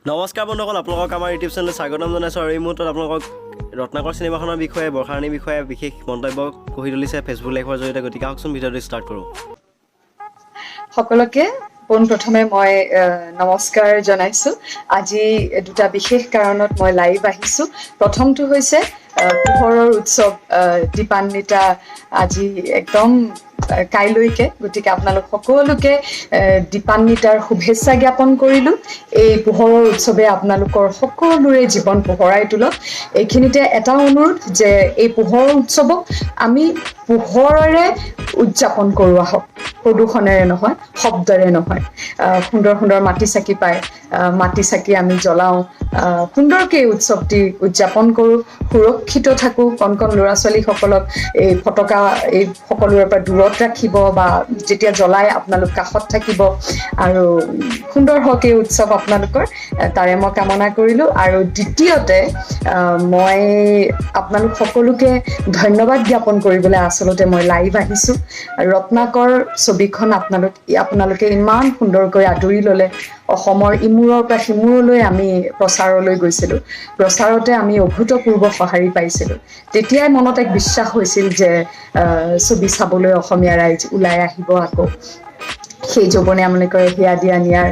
নমস্কাৰ বন্ধুসকল, আপোনালোকক আমাৰ ইউটিউব চেনেলত স্বাগতম জনাইছোঁ। আৰু এই মুহূৰ্তত আপোনালোকক ৰত্নাকৰ চিনেমাখনৰ বিষয়ে, বৰ্ষাৰাণীৰ বিষয়ে বিশেষ মন্তব্য গঢ়ি তুলিছে ফেচবুক লাইভৰ জৰিয়তে। গতিকে আহকচোন ভিডিঅ'টো ষ্টাৰ্ট কৰোঁ। সকলোকে পোনপ্ৰথমে মই নমস্কাৰ জনাইছোঁ। আজি দুটা বিশেষ কাৰণত মই লাইভ আহিছোঁ। প্ৰথমটো হৈছে পোহৰৰ উৎসৱ দীপান্বিতা আজি একদম কাইলৈকে, গতিকে আপোনালোক সকলোকে দীপান্বিতাৰ শুভেচ্ছা জ্ঞাপন কৰিলোঁ। এই পোহৰৰ উৎসৱে আপোনালোকৰ সকলোৰে জীৱন পোহৰাই তোলক। এইখিনিতে এটা অনুৰোধ যে এই পোহৰৰ উৎসৱক আমি পোহৰেৰে উদযাপন কৰোঁ আহক, প্ৰদূষণেৰে নহয়, শব্দৰে নহয়। সুন্দৰ সুন্দৰ মাটি চাকি পায়, মাটি চাকি আমি জ্বলাওঁ, সুন্দৰকৈ এই উৎসৱটি উদযাপন কৰোঁ, সুৰক্ষিত থাকোঁ। কণ কণ ল'ৰা ছোৱালীসকলক এই ফটকা এই সকলোৰে পৰা দূৰত ৰাখিব, বা যেতিয়া জ্বলাই আপোনালোক কাষত থাকিব, আৰু সুন্দৰ হওক এই উৎসৱ আপোনালোকৰ, তাৰে মই কামনা কৰিলোঁ। আৰু দ্বিতীয়তে মই আপোনালোক সকলোকে ধন্যবাদ জ্ঞাপন কৰিবলৈ আচলতে মই লাইভ আহিছোঁ। ৰত্নাকৰ ছবিখন আপোনালোকে ইমান সুন্দৰকৈ আদৰি ল'লে। অসমৰ ইমূৰৰ পৰা সিমূৰলৈ আমি প্ৰচাৰলৈ গৈছিলোঁ। প্ৰচাৰতে আমি অভূতপূৰ্ব সঁহাৰি পাইছিলোঁ। তেতিয়াই মনত এক বিশ্বাস হৈছিল যে ছবি চাবলৈ অসমীয়া ৰাইজ ওলাই আহিব আকৌ। সেই যৌৱনে আমালোকৰ হিয়া দিয়া নিয়াৰ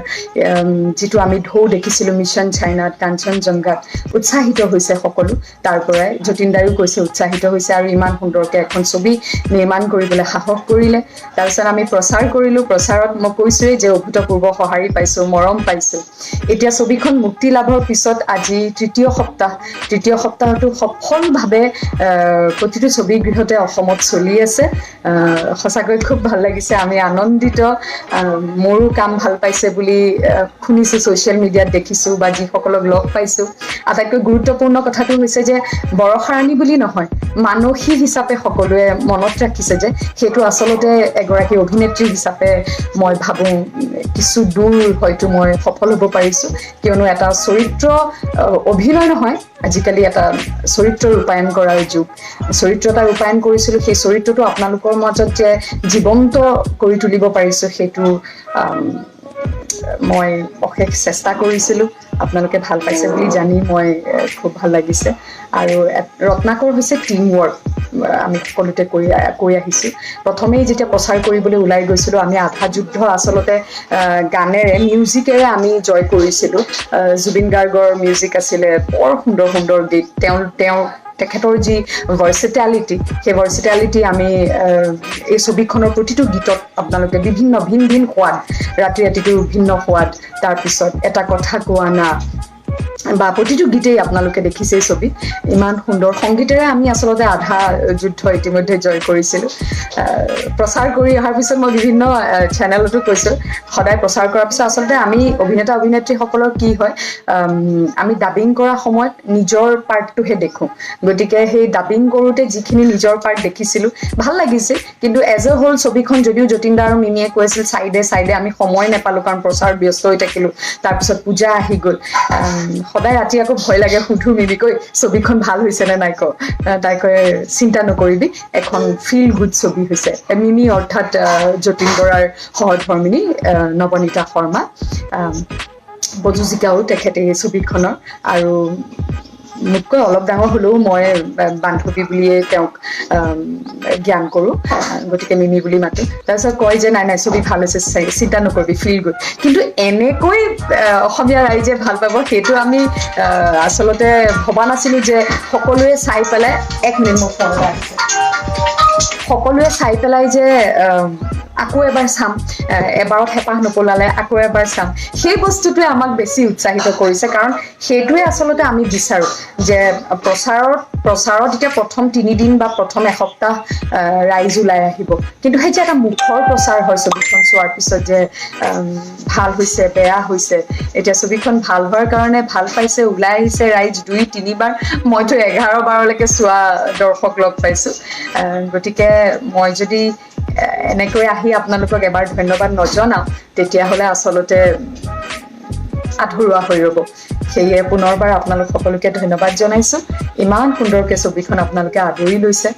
যিটো আমি ঢৌ দেখিছিলোঁ মিছন চাইনাত, কাঞ্চনজংঘাত, উৎসাহিত হৈছে সকলো। তাৰ পৰাই যতীন দায়ো কৈছে উৎসাহিত হৈছে, আৰু ইমান সুন্দৰকৈ এখন ছবি নিৰ্মাণ কৰিবলৈ সাহস কৰিলে। তাৰপিছত আমি প্ৰচাৰ কৰিলোঁ। প্ৰচাৰত মই কৈছোঁৱেই যে অভূতপূৰ্ব সঁহাৰি পাইছোঁ, মৰম পাইছোঁ। এতিয়া ছবিখন মুক্তি লাভৰ পিছত আজি তৃতীয় সপ্তাহটো সফলভাৱে প্ৰতিটো ছবিগৃহতে অসমত চলি আছে। সঁচাকৈ খুব ভাল লাগিছে, আমি আনন্দিত। মোৰো কাম ভাল পাইছে বুলি শুনিছোঁ, ছ'চিয়েল মিডিয়াত দেখিছোঁ, বা যিসকলক লগ পাইছোঁ। আটাইতকৈ গুৰুত্বপূৰ্ণ কথাটো হৈছে যে বৰষাৰাণী বুলি নহয়, মানসী হিচাপে সকলোৱে মনত ৰাখিছে যে সেইটো আচলতে এগৰাকী অভিনেত্ৰী হিচাপে মই ভাবোঁ কিছু দূৰ হয়তো মই সফল হ'ব পাৰিছোঁ। কিয়নো এটা চৰিত্ৰ অভিনয় নহয়, আজিকালি এটা চৰিত্ৰ ৰূপায়ণ কৰাৰ যুগ। চৰিত্ৰ এটা ৰূপায়ণ কৰিছিলোঁ, সেই চৰিত্ৰটো আপোনালোকৰ মাজত যে জীৱন্ত কৰি তুলিব পাৰিছোঁ, সেইটো মই অশেষ চেষ্টা কৰিছিলোঁ। আপোনালোকে ভাল পাইছে বুলি জানি মই খুব ভাল লাগিছে। আৰু ৰত্নাকৰ হৈছে টিম ৱৰ্ক, আমি সকলোতে কৰি আহিছোঁ। প্ৰথমেই যেতিয়া প্ৰচাৰ কৰিবলৈ ওলাই গৈছিলোঁ, আমি আধা যুদ্ধ আচলতে গানেৰে, মিউজিকেৰে আমি জয় কৰিছিলোঁ। জুবিন গাৰ্গৰ মিউজিক আছিলে, বৰ সুন্দৰ সুন্দৰ গীত। তেখেতৰ যি ভাৰ্চিটেলিটি, সেই ভাৰ্চিটেলিটি আমি এই ছবিখনৰ প্ৰতিটো গীতত আপোনালোকে ভিন ভিন সোৱাদ, ৰাতি ৰাতিটো ভিন্ন সোৱাদ, তাৰপিছত এটা কথা কোৱা না, বা প্ৰতিটো গীতেই আপোনালোকে দেখিছে এই ছবিত। ইমান সুন্দৰ সংগীতেৰে আমি আচলতে আধা যুদ্ধ ইতিমধ্যে জয় কৰিছিলোঁ। প্ৰচাৰ কৰি অহাৰ পিছত মই বিভিন্ন চেনেলতো কৈছোঁ, সদায় প্ৰচাৰ কৰাৰ পিছত আচলতে আমি অভিনেতা অভিনেত্ৰীসকলৰ কি হয়, আমি ডাবিং কৰাৰ সময়ত নিজৰ পাৰ্টটোহে দেখোঁ। গতিকে সেই ডাবিং কৰোঁতে যিখিনি নিজৰ পাৰ্ট দেখিছিলোঁ ভাল লাগিছিল, কিন্তু এজ এ হোল ছবিখন যদিও যতীন দা আৰু মিমিয়ে কৈ আছিল চাইডে চাইডে, আমি সময় নাপালোঁ কাৰণ প্ৰচাৰ ব্যস্ত হৈ থাকিলোঁ। তাৰপিছত পূজা আহি গ'ল। সদায় ৰাতি আকৌ ভয় লাগে, সুধো মিমিকৈ ছবিখন ভাল হৈছে নে নাই, তাই কয় চিন্তা নকৰিবি, এখন ফিল গুড ছবি হৈছে। মিমি অৰ্থাৎ যতীন বৰাৰ সহধৰ্মিনী নৱনীতা শৰ্মা, প্ৰযোজিকাও তেখেতে এই ছবিখনৰ। আৰু মোতকৈ অলপ ডাঙৰ হ'লেও মই বান্ধৱী বুলিয়ে তেওঁক জ্ঞান কৰোঁ, গতিকে মিমি বুলি মাতোঁ। তাৰপিছত কয় যে নাই ছবি ভাল হৈছে, চিন্তা নকৰিবি, ফিল গুড। কিন্তু এনেকৈ অসমীয়া ৰাইজে ভাল পাব সেইটো আমি আচলতে ভবা নাছিলোঁ, যে সকলোৱে চাই পেলাই, এক মিনিট মোৰ ফোন এটা আহিছে, সকলোৱে চাই পেলাই যে আকৌ এবাৰ চাম, এবাৰত হেঁপাহ নপলালে আকৌ এবাৰ চাম, সেই বস্তুটোৱে আমাক বেছি উৎসাহিত কৰিছে। কাৰণ সেইটোৱে আচলতে আমি বিচাৰোঁ যে প্ৰচাৰত এতিয়া প্ৰথম 3 দিন বা প্ৰথম এসপ্তাহ ৰাইজ ওলাই আহিব, কিন্তু সেই যে এটা মুখৰ প্ৰচাৰ হয় ছবিখন চোৱাৰ পিছত যে ভাল হৈছে বেয়া হৈছে। এতিয়া ছবিখন ভাল হোৱাৰ কাৰণে ভাল পাইছে, ওলাই আহিছে ৰাইজ 2-3 বাৰ, মইতো 11 বাৰলৈকে চোৱা দৰ্শক লগ পাইছোঁ। গতিকে মই যদি এনেকৈ আহি আপোনালোকক এবাৰ ধন্যবাদ নজনাওঁ, তেতিয়াহ'লে আচলতে আধৰুৱা হৈ ৰ'ব। সেয়ে পুনৰবাৰ আপোনালোক সকলোকে ধন্যবাদ জনাইছোঁ। ইমান সুন্দৰকৈ ছবিখন আপোনালোকে আদৰি লৈছে।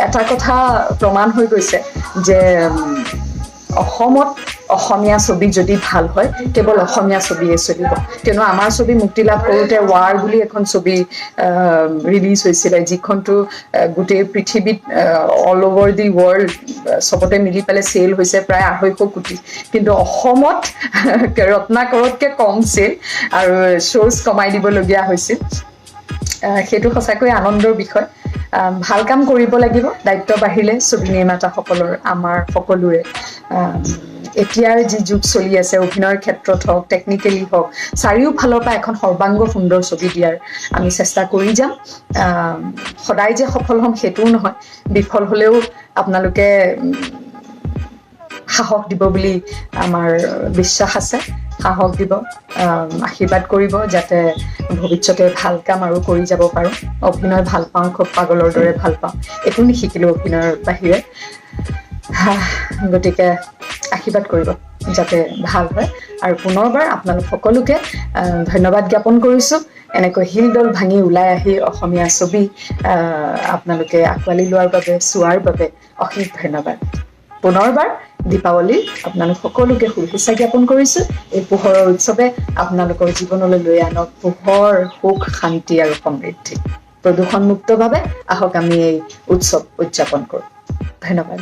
এটা কথা প্ৰমাণ হৈ গৈছে যে অসমত অসমীয়া ছবি যদি ভাল হয় কেৱল অসমীয়া ছবিয়ে চলিব কিয়নো আমাৰ ছবি মুক্তি লাভ কৰোঁতে ৱাৰ বুলি এখন ছবি ৰিলিজ হৈছিলে যিখনটো গোটেই পৃথিৱীত অল অভাৰ দি ৱৰ্ল্ড চবতে মিলি পেলাই চেল হৈছে প্ৰায় 250 কোটি কিন্তু অসমত ৰত্নাকৰতকৈ কম চেল আৰু শ্ব'জ কমাই দিবলগীয়া হৈছিল সেইটো সঁচাকৈ আনন্দৰ বিষয় ভাল কাম কৰিব লাগিব দায়িত্ব বাঢ়িলে ছবি নিৰ্মাতাসকলৰ আমাৰ সকলোৰে এতিয়াৰ যি যুগ চলি আছে অভিনয়ৰ ক্ষেত্ৰত হওক টেকনিকেলি হওক চাৰিওফালৰ পৰা এখন সৰ্বাংগ সুন্দৰ ছবি দিয়াৰ আমি চেষ্টা কৰি যাম সদায় যে সফল হ'ম সেইটোও নহয় বিফল হ'লেও আপোনালোকে সাহস দিব বুলি আমাৰ বিশ্বাস আছে সাহস দিব আশীৰ্বাদ কৰিব যাতে ভৱিষ্যতে ভাল কাম আৰু কৰি যাব পাৰোঁ অভিনয় ভাল পাওঁ খুব পাগলৰ দৰে ভাল পাওঁ একো নিশিকিলোঁ অভিনয়ৰ বাহিৰে গতিকে আশীৰ্বাদ কৰিব যাতে ভাল হয় আৰু পুনৰবাৰ আপোনালোক সকলোকে ধন্যবাদ জ্ঞাপন কৰিছোঁ এনেকৈ হিলদল ভাঙি ওলাই আহি অসমীয়া ছবি আপোনালোকে আঁকোৱালি লোৱাৰ বাবে চোৱাৰ বাবে অশেষ ধন্যবাদ পুনৰবাৰ দীপাৱলী আপোনালোক সকলোকে শুভেচ্ছা জ্ঞাপন কৰিছোঁ এই পোহৰৰ উৎসৱে আপোনালোকৰ জীৱনলৈ লৈ আনক পোহৰ সুখ শান্তি আৰু সমৃদ্ধি প্ৰদূষণমুক্তভাৱে আহক আমি এই উৎসৱ উদযাপন কৰোঁ ধন্যবাদ